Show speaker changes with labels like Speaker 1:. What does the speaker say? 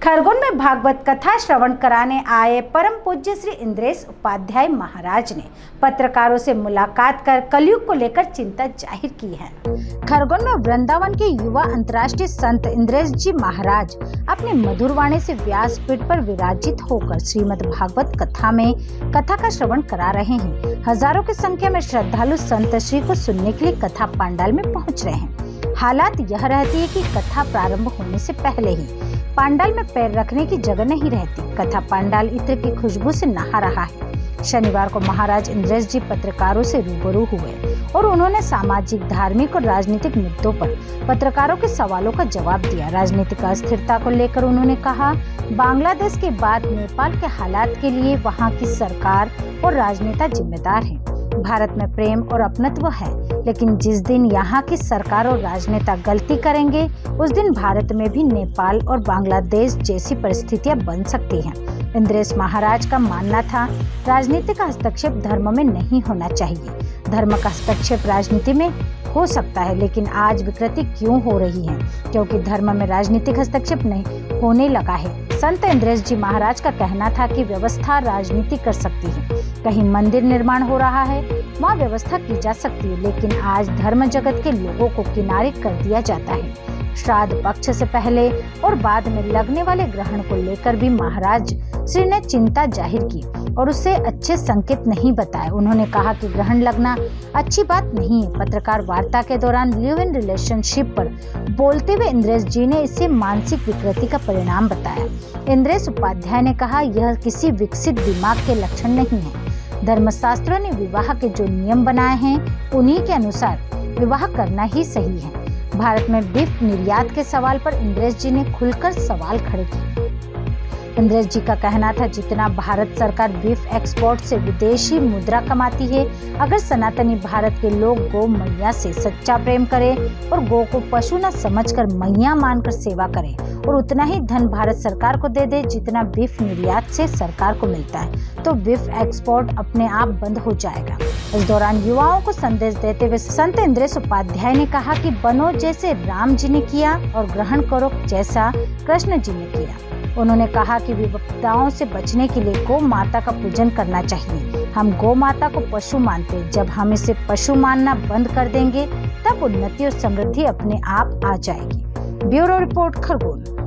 Speaker 1: खरगोन में भागवत कथा श्रवण कराने आए परम पूज्य श्री इंद्रेश उपाध्याय महाराज ने पत्रकारों से मुलाकात कर कलयुग को लेकर चिंता जाहिर की है। खरगोन में वृंदावन के युवा अंतर्राष्ट्रीय संत इंद्रेश जी महाराज अपनी मधुर वाणी से व्यासपीठ पर विराजित होकर श्रीमद् भागवत कथा में कथा का श्रवण करा रहे हैं। हजारों की संख्या में श्रद्धालु संत श्री को सुनने के लिए कथा पंडाल में पहुंच रहे हैं। हालात यह रहती है कि कथा प्रारंभ होने से पहले ही पंडाल में पैर रखने की जगह नहीं रहती। कथा पंडाल इत्र की खुशबू से नहा रहा है। शनिवार को महाराज इंद्रेश जी पत्रकारों से रूबरू हुए और उन्होंने सामाजिक, धार्मिक और राजनीतिक मुद्दों पर पत्रकारों के सवालों का जवाब दिया। राजनीतिक अस्थिरता को लेकर उन्होंने कहा, बांग्लादेश के बाद नेपाल के हालात के लिए वहां की सरकार और राजनेता जिम्मेदार हैं। भारत में प्रेम और अपनत्व है, लेकिन जिस दिन यहाँ की सरकार और राजनेता गलती करेंगे उस दिन भारत में भी नेपाल और बांग्लादेश जैसी परिस्थितियां बन सकती हैं। इंद्रेश महाराज का मानना था, राजनीति का हस्तक्षेप धर्म में नहीं होना चाहिए। धर्म का हस्तक्षेप राजनीति में हो सकता है, लेकिन आज विकृति क्यों हो रही है? क्योंकि धर्म में राजनीतिक हस्तक्षेप नहीं होने लगा है। संत इंद्रेश जी महाराज का कहना था कि व्यवस्था राजनीति कर सकती है। कहीं मंदिर निर्माण हो रहा है, वहाँ व्यवस्था की जा सकती है, लेकिन आज धर्म जगत के लोगों को किनारे कर दिया जाता है। श्राद्ध पक्ष से पहले और बाद में लगने वाले ग्रहण को लेकर भी महाराज श्री ने चिंता जाहिर की और उसे अच्छे संकेत नहीं बताए। उन्होंने कहा कि ग्रहण लगना अच्छी बात नहीं है। पत्रकार वार्ता के दौरान लिव इन रिलेशनशिप पर बोलते हुए इंद्रेश जी ने इसे मानसिक विकृति का परिणाम बताया। इंद्रेश उपाध्याय ने कहा, यह किसी विकसित दिमाग के लक्षण नहीं है। धर्मशास्त्रों ने विवाह के जो नियम बनाए हैं उन्हीं के अनुसार विवाह करना ही सही है। भारत में बीफ निर्यात के सवाल पर इंद्रेश जी ने खुलकर सवाल खड़े किए। इंद्रेश जी का कहना था, जितना भारत सरकार बीफ एक्सपोर्ट से विदेशी मुद्रा कमाती है, अगर सनातनी भारत के लोग गौ मैया से सच्चा प्रेम करें और गौ को पशु न समझकर मैया मानकर सेवा करें और उतना ही धन भारत सरकार को दे दे जितना बीफ निर्यात से सरकार को मिलता है, तो बीफ एक्सपोर्ट अपने आप बंद हो जाएगा। इस दौरान युवाओं को संदेश देते हुए संत इंद्रेश उपाध्याय ने कहा कि बनो जैसे राम जी ने किया और ग्रहण करो जैसा कृष्ण जी ने किया। उन्होंने कहा कि विपदाओं से बचने के लिए गौ माता का पूजन करना चाहिए। हम गौ माता को पशु मानते हैं। जब हम इसे पशु मानना बंद कर देंगे तब उन्नति और समृद्धि अपने आप आ जाएगी। Bureau report, Khargone.